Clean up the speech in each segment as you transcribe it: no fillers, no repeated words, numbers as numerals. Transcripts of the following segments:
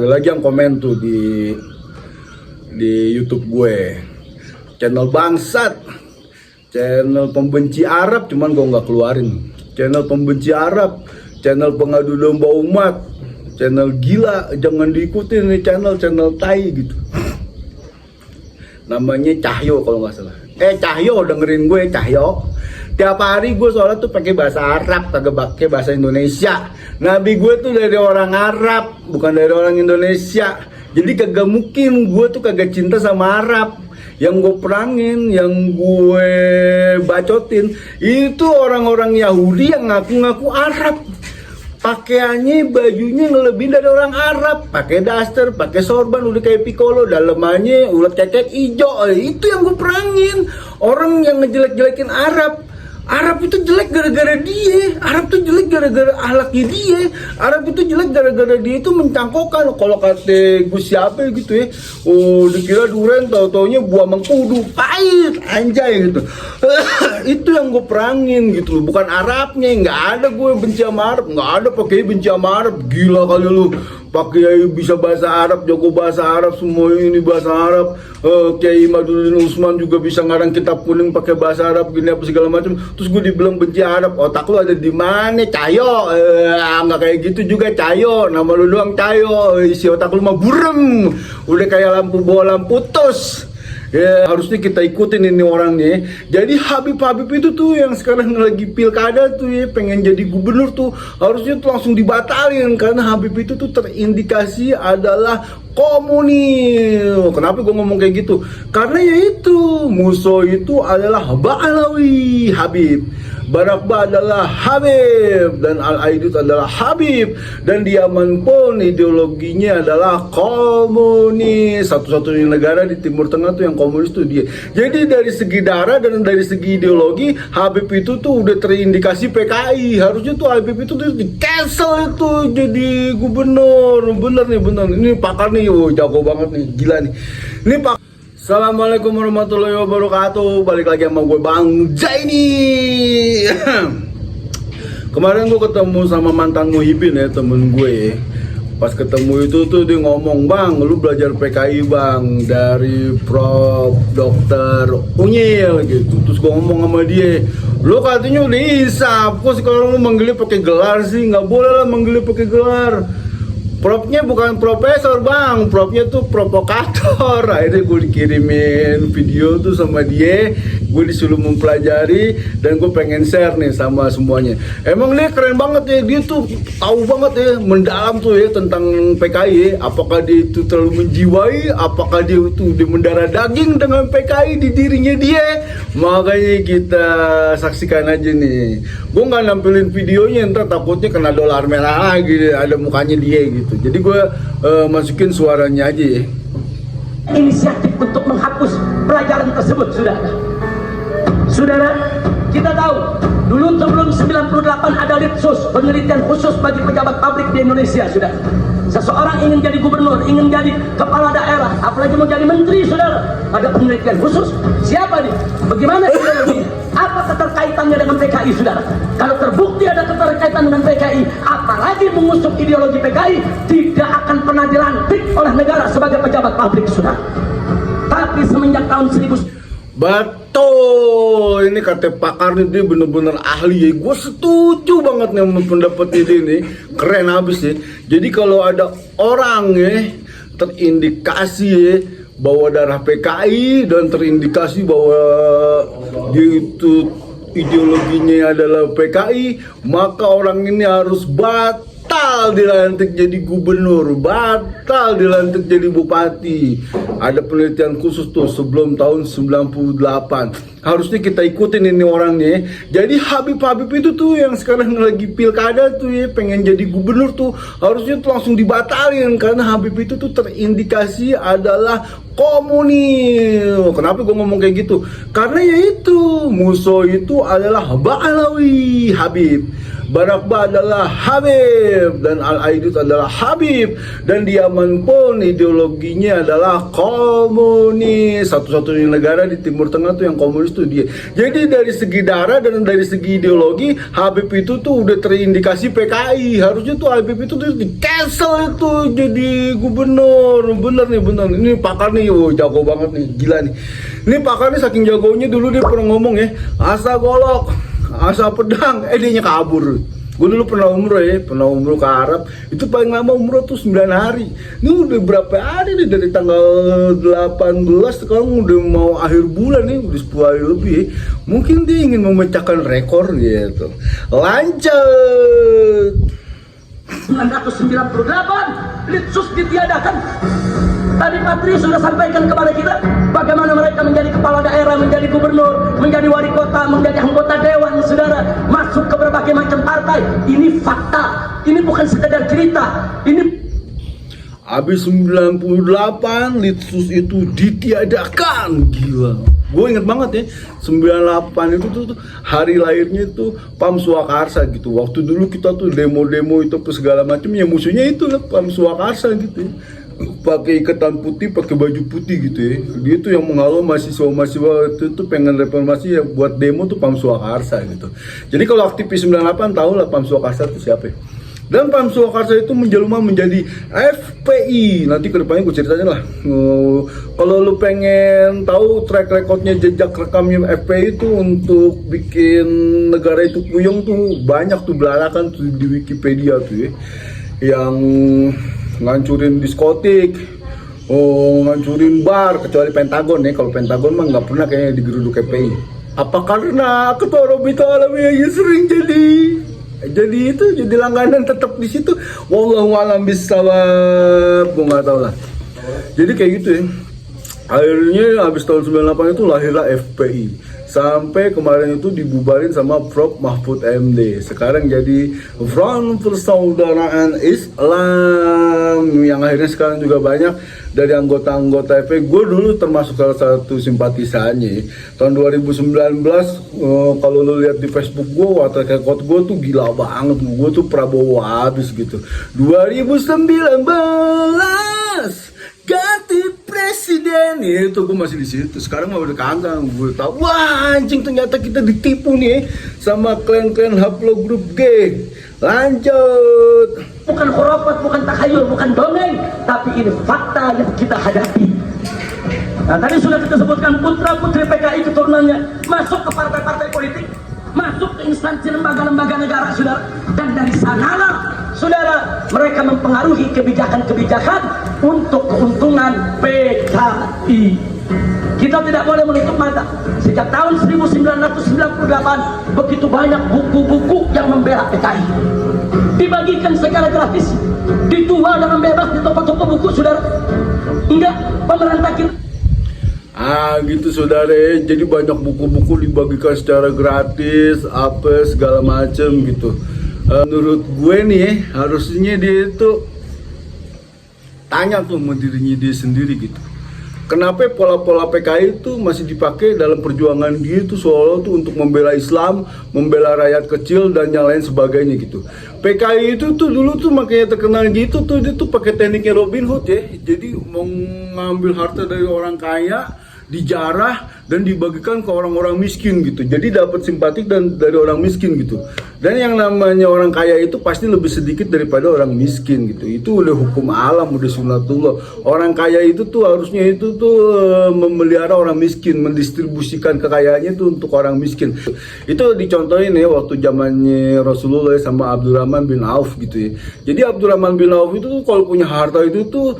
Lagi yang komen tuh di YouTube gue, channel bangsat, channel pembenci Arab, cuman gue nggak keluarin. Channel pembenci Arab, channel pengadu domba umat, channel gila, jangan diikutin nih channel tai gitu. Namanya Cahyo kalau nggak salah. Cahyo, dengerin gue Cahyo. Tiap hari gue soalnya tuh pakai bahasa Arab, kagak pakai bahasa Indonesia. Nabi gue tuh dari orang Arab, bukan dari orang Indonesia. Jadi kagak mungkin gue tuh kagak cinta sama Arab. Yang gue perangin, yang gue bacotin, itu orang-orang Yahudi yang ngaku-ngaku Arab. Pakaiannya, bajunya lebih dari orang Arab. Pakai daster, pakai sorban, udah kayak Piccolo. Dalemannya ulet cecek hijau. Itu yang gue perangin. Orang yang ngejelek-jelekin Arab. Arab itu jelek gara-gara dia. Arab itu jelek gara-gara ahlaknya dia. Arab itu jelek gara-gara dia itu mencangkokkan. Kalau kata gue siapa gitu ya, oh dikira duren, tau-taunya buah mengkudu, pahit, anjay gitu. Itu yang gue perangin gitu loh, bukan Arabnya. Nggak ada gue benci sama Arab, nggak ada pakai benci sama Arab. Gila kali lu, pakai bisa bahasa Arab, jago bahasa Arab, semua ini bahasa Arab. Kiai Madudin Usman juga bisa ngarang kitab kuning pakai bahasa Arab gini apa segala macam. Terus gue dibilang benci Arab, otak lu ada di mana, Cahyo? Nggak kayak gitu juga, Cahyo. Nama lu doang Cahyo, isi otak lu mah burem, udah kayak lampu bola putus. Ya harusnya kita ikutin ini orangnya. Jadi Habib itu tuh yang sekarang lagi pilkada tuh ya, pengen jadi gubernur tuh, harusnya tuh langsung dibatalin karena Habib itu tuh terindikasi adalah komunis. Kenapa gue ngomong kayak gitu? Karena ya itu, musuh itu adalah Ba'alawi Habib, Barakba adalah Habib, dan Al-Aidid adalah Habib, dan di Yaman pun ideologinya adalah komunis. Satu-satunya negara di Timur Tengah tuh yang komunis tuh dia. Jadi dari segi darah dan dari segi ideologi, Habib itu tuh udah terindikasi PKI. Harusnya tuh Habib itu tuh di cancel itu jadi gubernur. Bener nih, bener. Ini pakar nih, jago banget nih, gila nih. Ini pak. Assalamualaikum warahmatullahi wabarakatuh. Balik lagi sama gue Bang Jaini. Kemarin gue ketemu sama mantan Muhibin ya, temen gue. Pas ketemu itu tuh dia ngomong, "Bang, lu belajar PKI bang dari Prof. Dr. Unyil gitu." Terus gue ngomong sama dia, "Lu katanya udah hisap, kok sekarang lu manggilnya pakai gelar sih? Nggak boleh lah manggilnya pakai gelar. Profnya bukan profesor bang, profnya tuh provokator." Akhirnya gue dikirimin video tuh sama dia, gue disuruh mempelajari dan gue pengen share nih sama semuanya. Emang dia keren banget ya, dia tuh tahu banget ya, mendalam tuh ya tentang PKI. Apakah dia itu terlalu menjiwai, apakah dia itu udah mendarah daging dengan PKI di dirinya dia. Makanya kita saksikan aja nih. Gue nggak nampilin videonya, ntar takutnya kena dolar merah lagi, ada mukanya dia gitu. Jadi gue masukin suaranya aja ya. Inisiatif untuk menghapus pelajaran tersebut, saudara, kita tahu dulu sebelum 98 ada Litsus, penelitian khusus bagi pejabat publik di Indonesia, saudara. Seseorang ingin jadi gubernur, ingin jadi kepala daerah, apalagi mau jadi menteri, saudara, ada penelitian khusus. Siapa nih? Bagaimana ideologinya? Apa keterkaitannya dengan PKI, saudara? Kalau terbukti ada keterkaitan dengan PKI, apalagi mengusung ideologi PKI, tidak akan pernah dilantik oleh negara sebagai pejabat publik, saudara. Tapi semenjak tahun 1000. Betul, ini kata pakar nih, dia bener-bener ahli ya. Gue setuju banget nih sama pendapat ini nih, keren habis ya. Jadi kalau ada orang ya terindikasi ya bawa darah PKI dan terindikasi bahwa dia itu ideologinya adalah PKI, maka orang ini harus batal dilantik jadi gubernur, batal dilantik jadi bupati. Ada penelitian khusus tuh sebelum tahun 98. Harusnya kita ikutin ini orangnya. Jadi Habib itu tuh yang sekarang lagi pilkada tuh ya, pengen jadi gubernur tuh, harusnya tuh langsung dibatalin karena Habib itu tuh terindikasi adalah komunis. Kenapa gue ngomong kayak gitu? Karena ya itu, musuh itu adalah Ba'alawi Habib, Barakba adalah Habib, dan Al-Aidid adalah Habib, dan di Yaman pun ideologinya adalah komunis. Satu-satunya negara di Timur Tengah tuh yang komunis tuh dia. Jadi dari segi darah dan dari segi ideologi, Habib itu tuh udah terindikasi PKI. Harusnya tuh Habib itu tuh di cancel itu jadi gubernur. Bener nih, bener. Ini pakar nih, jago banget nih, gila nih. Ini pakar nih saking jagonya, dulu dia pernah ngomong ya, asa golok, asa pedang, dia kabur. Gue dulu pernah umroh ke Arab, itu paling lama umroh tuh 9 hari. Ini udah berapa hari nih, dari tanggal 18 sekarang udah mau akhir bulan nih, udah 10 hari lebih ya. Mungkin dia ingin memecahkan rekor gitu. Lanjut. 1998 Litsus ditiadakan. Tadi Patri sudah sampaikan kepada kita bagaimana mereka menjadi kepala daerah, menjadi gubernur, menjadi wali kota, menjadi anggota dewan, saudara, masuk ke berbagai macam partai. Ini fakta, ini bukan sekedar cerita. Ini Habis 98 Litsus itu ditiadakan, gila. Gue inget banget ya, 98 itu tuh hari lahirnya itu Pam Swakarsa gitu. Waktu dulu kita tuh demo-demo itu segala macam, ya musuhnya itu lah Pam Swakarsa gitu ya. Pakai ikatan putih, pakai baju putih gitu ya. Dia tuh yang menghalau mahasiswa-mahasiswa itu pengen reformasi ya, buat demo tuh Pam Swakarsa gitu. Jadi kalau aktivis 98 tahu lah Pam Swakarsa itu siapa ya. Dan Pam Swakarsa itu menjelma menjadi FPI. Nanti kedepannya gue ceritain lah. Kalau lu pengen tahu track recordnya, jejak rekamnya FPI itu untuk bikin negara itu puyeng tuh banyak tuh, belarakan tuh di Wikipedia tuh ya. Yang ngancurin diskotik, ngancurin bar, kecuali Pentagon ya. Kalau Pentagon mah nggak pernah kayaknya digeruduk FPI. Apa karena ketua Robito Alami sering jadi langganan tetap di situ. Wallahu a'lam bishawab, gue nggak tahu lah. Jadi kayak gitu ya. Akhirnya habis tahun 98 itu lahirlah FPI. Sampai kemarin itu dibubarin sama Prof Mahfud MD. Sekarang jadi Front Persaudaraan Islam, yang akhirnya sekarang juga banyak dari anggota-anggota FPI. Gue dulu termasuk salah satu simpatisannya. Tahun 2019 kalau lo lihat di Facebook gue, water record gue tuh gila banget. Gue tuh Prabowo habis gitu. 2019 ganti presiden itu gue masih di situ. Sekarang mah udah kagak. Gue tahu, wah anjing, ternyata kita ditipu nih sama klan-klan Haplo Grup G. Lanjut. bukan khurafat, bukan takhayul, bukan dongeng, tapi ini fakta yang kita hadapi. Nah, tadi sudah kita sebutkan putra-putri PKI keturunannya masuk ke partai-partai politik, masuk ke instansi lembaga-lembaga negara, saudara. Dan dari sanalah, saudara, mereka mempengaruhi kebijakan-kebijakan untuk keuntungan PKI. Kita tidak boleh menutup mata. Sejak tahun 1998 begitu banyak buku-buku yang membela PKI, dibagikan secara gratis, dijual dengan bebas di toko-toko buku, saudara. Enggak, pemerintah kita gitu saudara, jadi banyak buku-buku dibagikan secara gratis, apa segala macem gitu. Menurut gue nih, harusnya dia itu tanya tuh sama dirinya dia sendiri gitu. Kenapa pola-pola PKI itu masih dipakai dalam perjuangan dia itu seolah tuh untuk membela Islam, membela rakyat kecil dan yang lain sebagainya gitu. PKI itu tuh dulu tuh makanya terkenal gitu tuh, dia tuh pakai tekniknya Robin Hood ya. Jadi mau ngambil harta dari orang kaya, dijarah dan dibagikan ke orang-orang miskin gitu. Jadi dapat simpatik dan dari orang miskin gitu. Dan yang namanya orang kaya itu pasti lebih sedikit daripada orang miskin gitu. Itu udah hukum alam, udah sunatullah. Orang kaya itu tuh harusnya itu tuh memelihara orang miskin, mendistribusikan kekayaannya itu untuk orang miskin. Itu dicontohin ya waktu zamannya Rasulullah sama Abdurrahman bin Auf gitu ya. Jadi Abdurrahman bin Auf itu tuh kalau punya harta itu tuh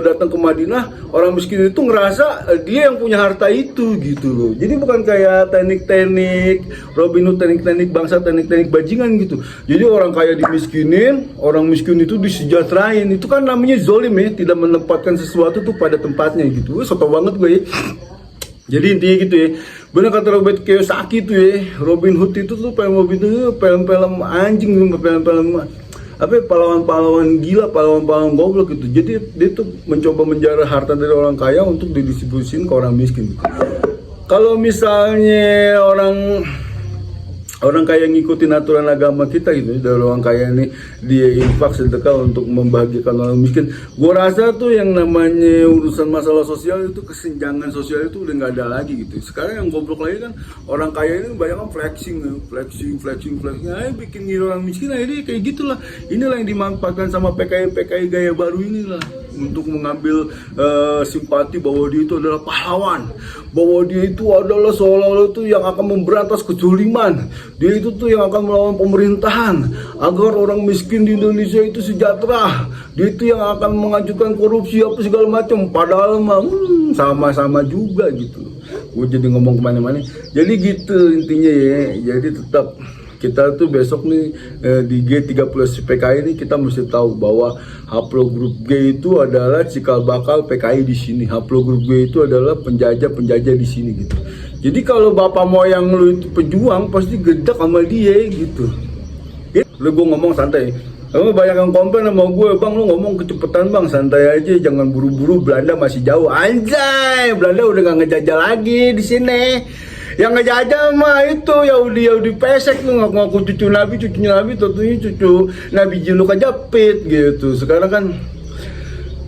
datang ke Madinah, orang miskin itu ngerasa dia yang punya harta itu gitu loh. Jadi bukan kayak teknik-teknik Robin Hood, teknik-teknik bangsa, teknik-teknik bajingan gitu. Jadi orang kaya dimiskinin, orang miskin itu disejahterain. Itu kan namanya zolim ya, tidak menempatkan sesuatu tuh pada tempatnya gitu. Soto banget gue ya. Jadi intinya gitu ya. Benar kata Robert Kiyosaki tuh ya, Robin Hood itu tuh film-film anjing, film-film apa pahlawan-pahlawan gila, pahlawan-pahlawan goblok gitu. Jadi dia tuh mencoba menjarah harta dari orang kaya untuk didistribusikan ke orang miskin gitu. Kalau misalnya orang orang kaya ngikutin aturan agama kita gitu. Dari orang kaya ini dia infak sedekah untuk membahagiakan orang miskin. Gua rasa tuh yang namanya urusan masalah sosial itu, kesenjangan sosial itu udah nggak ada lagi gitu. Sekarang yang goblok lagi kan orang kaya ini banyak kan flexing. Ayo bikin ngira orang miskin akhirnya kayak gitulah. Inilah yang dimanfaatkan sama PKI gaya baru inilah untuk mengambil simpati bahwa dia itu adalah pahlawan, bahwa dia itu adalah seolah-olah itu yang akan memberantas kezaliman. Dia itu tuh yang akan melawan pemerintahan agar orang miskin di Indonesia itu sejahtera. Dia itu yang akan mengajukan korupsi apa segala macam. Padahal mah sama-sama juga gitu. Gue jadi ngomong kemana-mana. Jadi gitu intinya ya. Jadi tetap kita tuh besok nih di G30 PKI ini kita mesti tahu bahwa Haplo Grup G itu adalah cikal bakal PKI di sini. Haplo Grup G itu adalah penjajah di sini gitu. Jadi kalau bapak moyang lu itu pejuang pasti gedak sama dia gitu. Lu gue ngomong santai. Kamu banyak yang komplain sama gue, bang lu ngomong kecepatan bang, santai aja, jangan buru-buru, Belanda masih jauh. Anjay, Belanda udah gak ngejajah lagi di sini. Yang ngejajah mah itu Yahudi pesek tuh, ngaku cucunya Nabi, tentunya cucu Nabi Juluk aja pit gitu. Sekarang kan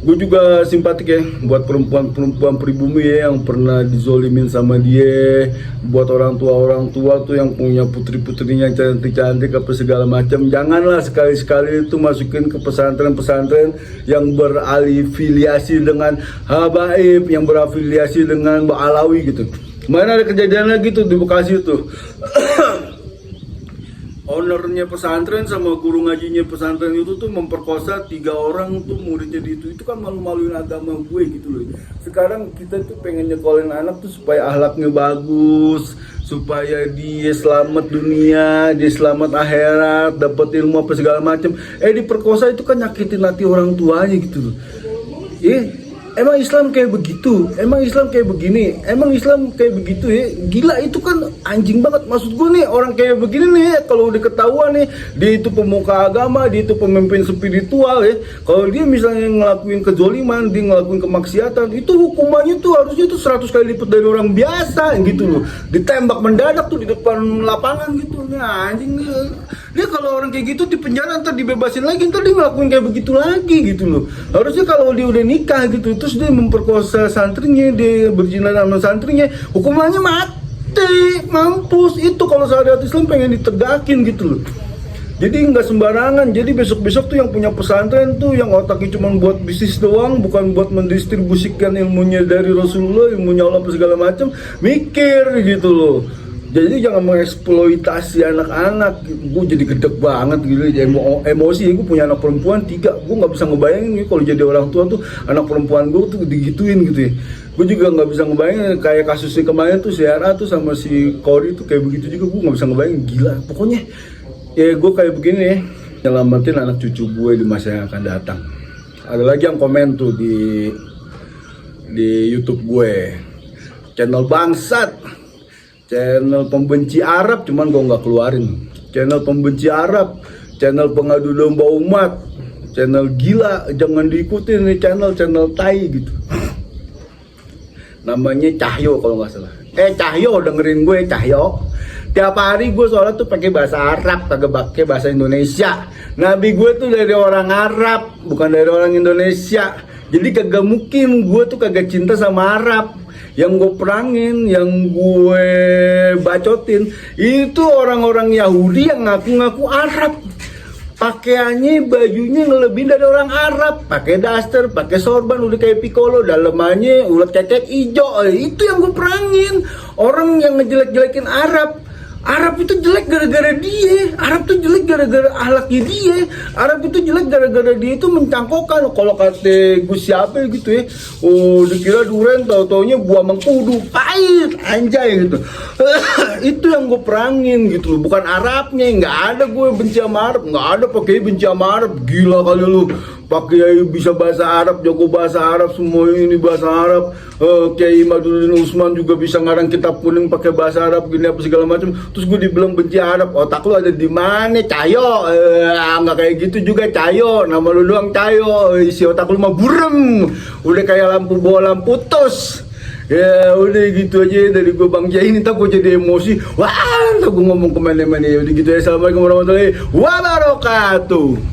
gue juga simpatik ya buat perempuan pribumi ya yang pernah dizolimin sama dia, buat orang tua tuh yang punya putri-putrinya cantik-cantik apa segala macam. Janganlah sekali-sekali itu masukin ke pesantren-pesantren yang berafiliasi dengan Habaib, yang berafiliasi dengan Ba'alawi gitu. Mana ada kejadian lagi tuh di Bekasi tuh. Ownernya pesantren sama guru ngajinya pesantren itu tuh memperkosa 3 orang tuh muridnya itu kan malu-maluin agama gue gitu loh. Sekarang kita tuh pengen nyekolin anak tuh supaya akhlaknya bagus, supaya dia selamat dunia, dia selamat akhirat, dapat ilmu apa segala macam. Diperkosa itu kan nyakitin hati orang tuanya gitu loh. Emang Islam kayak begitu, emang Islam kayak begini, emang Islam kayak begitu ya. Gila itu kan anjing banget. Maksud gue nih orang kayak begini nih ya, kalau udah ketahuan nih dia itu pemuka agama, dia itu pemimpin spiritual ya. Kalau dia misalnya ngelakuin kezoliman, dia ngelakuin kemaksiatan, itu hukumannya tuh harusnya tuh 100 kali lipat dari orang biasa gitu loh. Ditembak mendadak tuh di depan lapangan gitu. Nah anjing nih. Dia kalau orang kayak gitu di penjara ntar dibebasin lagi, ntar dia ngelakuin kayak begitu lagi gitu loh. Harusnya kalau dia udah nikah gitu, terus dia memperkosa santrinya, dia berzina sama santrinya, hukumannya mati, mampus. Itu kalau syariat Islam pengen ditegakin gitu loh. Jadi nggak sembarangan. Jadi besok-besok tuh yang punya pesantren tuh yang otaknya cuma buat bisnis doang, bukan buat mendistribusikan ilmunya dari Rasulullah, ilmunya Allah segala macam, mikir gitu loh. Jadi jangan mengeksploitasi anak-anak. Gue jadi gedek banget gitu, emosi. Gue punya anak perempuan 3, gue nggak bisa ngebayangin kalau jadi orang tua tuh anak perempuan gue tuh digituin gitu ya. Gue juga nggak bisa ngebayangin kayak kasusnya kemarin tuh si Ara tuh sama si Cory tuh kayak begitu juga. Gue nggak bisa ngebayangin, gila. Pokoknya ya gue kayak begini ya, nyelamatin anak cucu gue di masa yang akan datang. Ada lagi yang komen tuh di YouTube gue, channel bangsat, channel pembenci Arab, cuman gue nggak keluarin. Channel pembenci Arab, channel pengadu domba umat, channel gila, jangan diikutin nih channel tai gitu. Namanya Cahyo kalau nggak salah. Cahyo, dengerin gue Cahyo. Tiap hari gue soalnya tuh pakai bahasa Arab, kagak pakai bahasa Indonesia. Nabi gue tuh dari orang Arab, bukan dari orang Indonesia. Jadi kagak mungkin gue tuh kagak cinta sama Arab. Yang gue perangin, yang gue bacotin itu orang-orang Yahudi yang ngaku-ngaku Arab. Pakaiannya, bajunya ngelebihin dari orang Arab, pakai daster, pakai sorban, udah kayak Piccolo, dalemannya ulet kekek ijo. Itu yang gue perangin. Orang yang ngejelek-jelekin Arab itu jelek gara-gara dia. Arab itu jelek gara-gara ahlaknya dia. Arab itu jelek gara-gara dia itu mencangkokkan. Kalau kata gue siapa gitu ya, dikira duren, tau-taunya buah mengkudu, pahit, anjay gitu. Itu yang gue perangin gitu loh, bukan Arabnya. Nggak ada gue benci sama Arab, nggak ada pakai benci sama Arab. Gila kali lu, pakai bisa bahasa Arab, jago bahasa Arab, semua ini bahasa Arab. Kiai Maduddin Usman juga bisa ngarang kitab kuning pakai bahasa Arab gini apa segala macam. Terus gue dibilang benci Arab, otak lu ada di mana, Cahyo? Nggak kayak gitu juga, Cahyo. Nama lu doang Cahyo, isi otak lu mah burem, udah kayak lampu bola putus. Ya udah gitu aja dari gue Bang Jai, ini tak gue jadi emosi. Wah, tak gue ngomong kemana-mana ya. Udah gitu ya, assalamualaikum warahmatullahi wabarakatuh.